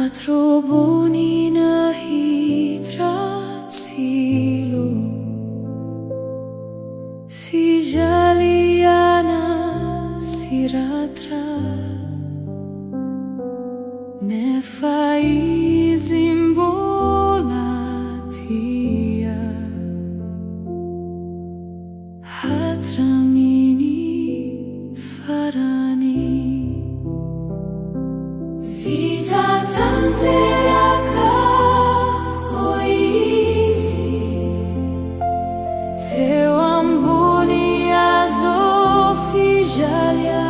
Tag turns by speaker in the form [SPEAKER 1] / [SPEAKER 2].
[SPEAKER 1] Satroboni na hitratsilo Fijaliana siratra Ne faizimbola Hatramini farani Vita tanteraka hoisi Teu amboni azo fijaliana